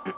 I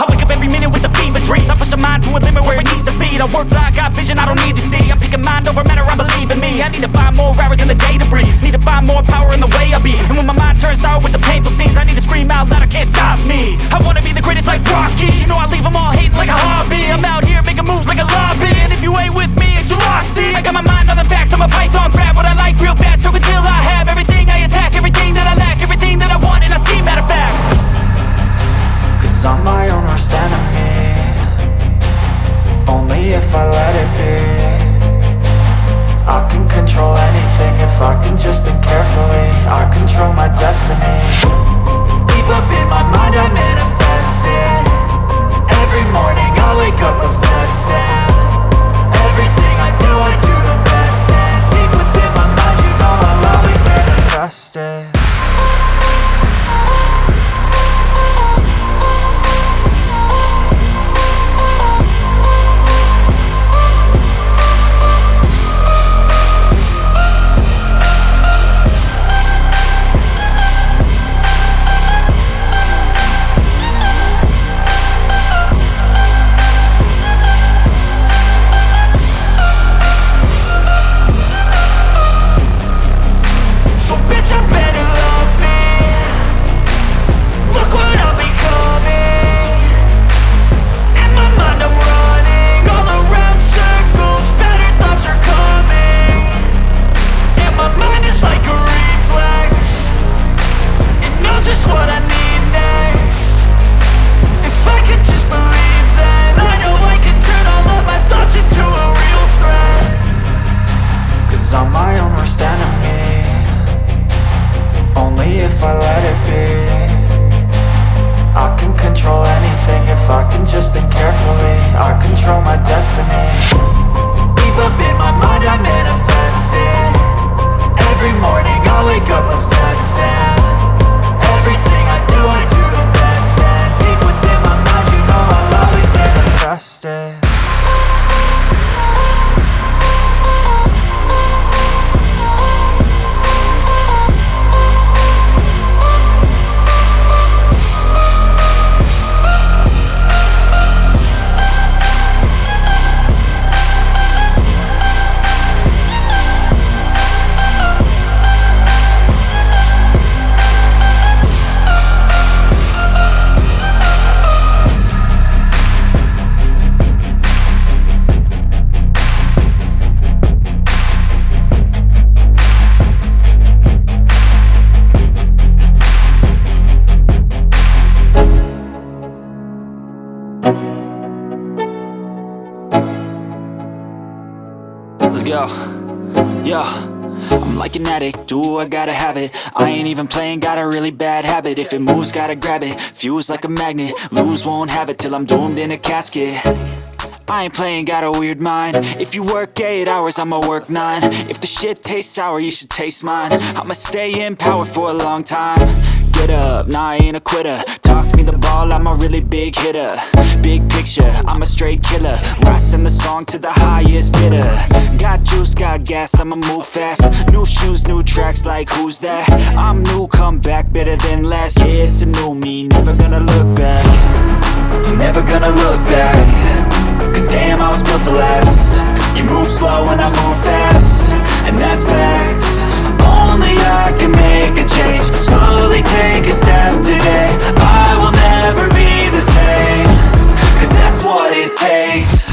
wake up every minute with the fever dreams. I push my mind to a limit where it needs to be. I work blind, got vision I don't need to see. I'm picking mind over matter, I believe in me. I need to find more hours in the day to breathe. Need to find more power in the way I be. And when my mind turns sour with the painful scenes, I need to scream out loud, I can't stop me. I wanna be the greatest like Rocky. You know I leave them all hating like a hobby. I'm out here making moves like a lobby. And if you ain't with me, it's your loss, see. I got my mind on the facts, I'm a python, grab what I like real fast. Stroke until I have everything I attack, everything that I lack, everything that I want and I see, matter of fact. Cause I'm my own worst enemy, only if I let it be. I can control anything if I can just think carefully. I control my destiny. Deep up in my mind I manifest it. Every morning I wake up obsessed, and everything I do the best. And deep within my mind you know I'll always manifest it. I'm my own worst enemy, only if I let it be. I can control anything if I can just think carefully. I control my destiny. Deep up in my mind I manifest it. Every morning I wake up obsessed, and everything I do the best. And deep within my mind you know I'll always manifest it. Let's go. Yo, I'm like an addict, do I gotta have it. I ain't even playing, got a really bad habit. If it moves, gotta grab it, fuse like a magnet. Lose, won't have it till I'm doomed in a casket. I ain't playing, got a weird mind. If you work 8 hours, I'ma work 9. If the shit tastes sour, you should taste mine. I'ma stay in power for a long time. Get up, nah, I ain't a quitter. Toss me the ball, I'm a really big hitter. Big picture, I'm a straight killer. Rising the song to the highest bidder. Got juice, got gas, I'ma move fast. New shoes, new tracks, like who's that? I'm new, come back, better than last. Yeah, it's a new me, never gonna look back. Never gonna look back. Cause damn, I was built to last. You move slow and I move fast, and that's facts. Only I can make a change. Slowly take a step today. I will never be the same, cause that's what it takes.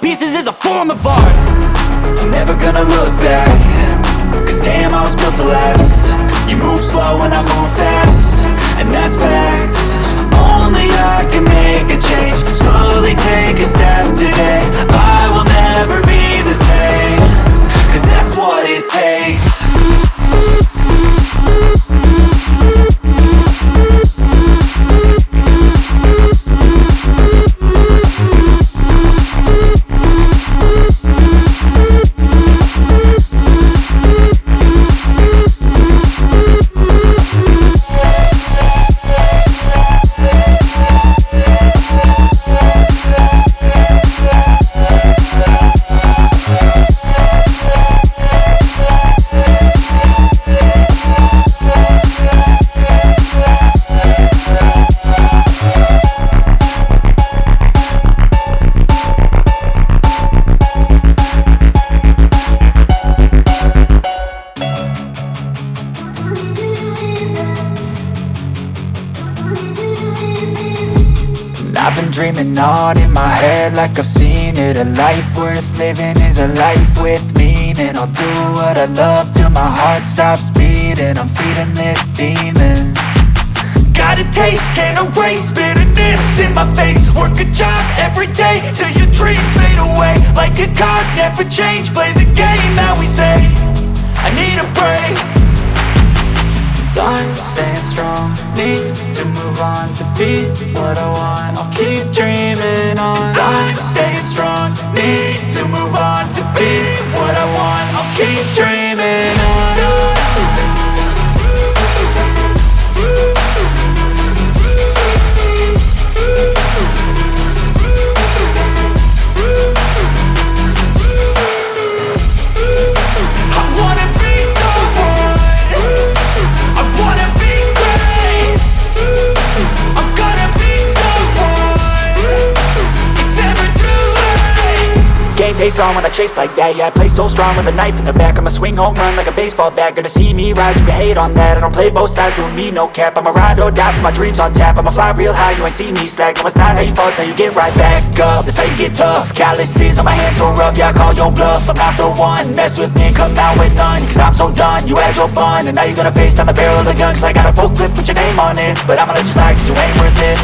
Pieces is a form of art. I'm never gonna look back. Cause damn, I was built to last. You move slow and I move fast, and that's facts. Only I can make a change. Slowly take a step today. I will never be the same, cause that's what it takes. on in my head like I've seen it. A life worth living is a life with meaning. I'll do what I love till my heart stops beating. I'm feeding this demon. Got a taste, can't erase bitterness in my face. Work a job every day till your dreams fade away. Like a card, never change, play the game that we say. I need a break. I'm staying strong, need to move on to be what I want. I'll keep dreaming on. I'm staying strong, need to move on to be what I want. I'll keep dreaming on. Face on when I chase like that, yeah, I play so strong with a knife in the back. I'ma swing home run like a baseball bat. Gonna see me rise, you can hate on that. I don't play both sides, doing me no cap. I'ma ride or die for my dreams on tap. I'ma fly real high, you ain't see me slack. No, it's not how you fall, it's how you get right back up. That's how you get tough. Calluses on my hands so rough, yeah, I call your bluff. I'm not the one, mess with me and come out with none. Cause I'm so done, you had your fun. And now you're gonna face down the barrel of the gun. Cause I got a full clip, put your name on it. But I'ma let you slide cause you ain't worth it.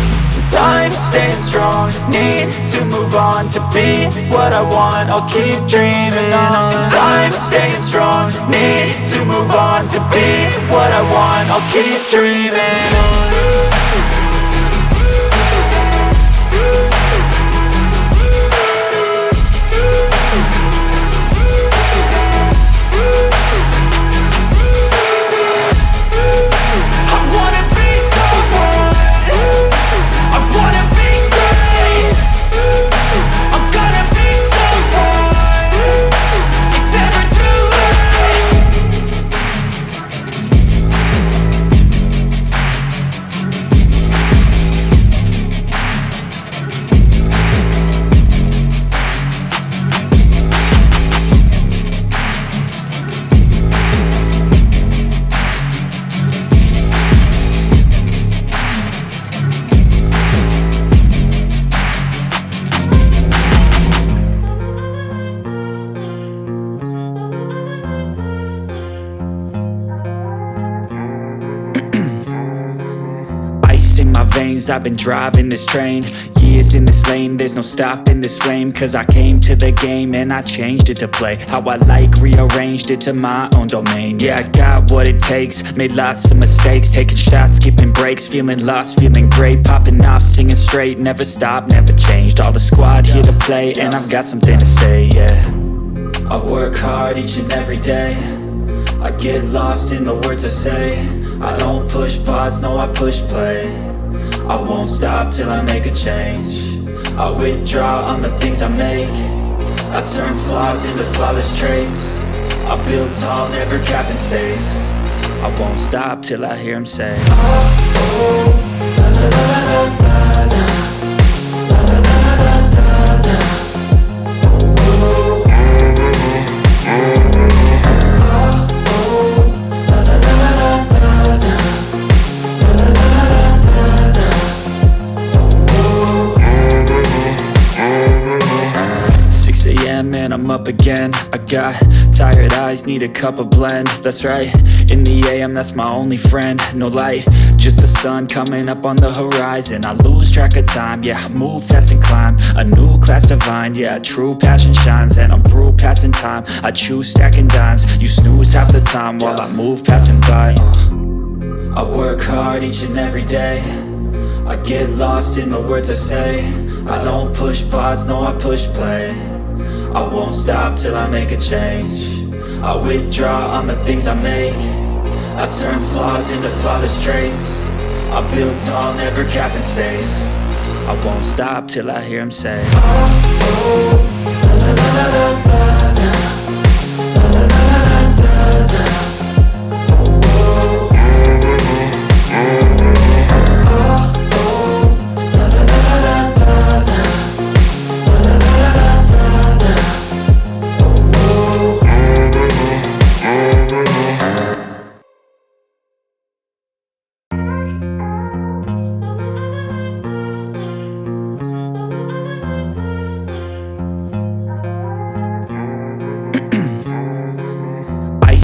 I'm staying strong, need to move on to be what I want. I'll keep dreaming on. I'm staying strong, need to move on to be what I want. I'll keep dreaming on. I've been driving this train, years in this lane, there's no stopping this flame. Cause I came to the game and I changed it to play how I like, rearranged it to my own domain. Yeah, I got what it takes, made lots of mistakes, taking shots, skipping breaks, feeling lost, feeling great, popping off, singing straight, never stopped, never changed. All the squad here to play and I've got something to say, yeah. I work hard each and every day, I get lost in the words I say. I don't push pause, no I push play. I won't stop till I make a change. I withdraw on the things I make. I turn flaws into flawless traits. I build tall, never capped in space. I won't stop till I hear him say, oh, oh, la, la, la, la, la, la, la, la, la, la, la, la. And I'm up again. I got tired eyes, need a cup of blend. That's right, in the AM, that's my only friend. No light, just the sun coming up on the horizon. I lose track of time, yeah, I move fast and climb a new class divine, yeah, true passion shines. And I'm through passing time, I choose stacking dimes. You snooze half the time while I move passing by. I work hard each and every day, I get lost in the words I say. I don't push pause, no I push play. I won't stop till I make a change. I withdraw on the things I make. I turn flaws into flawless traits. I build tall, never capped in space. I won't stop till I hear him say, oh, oh.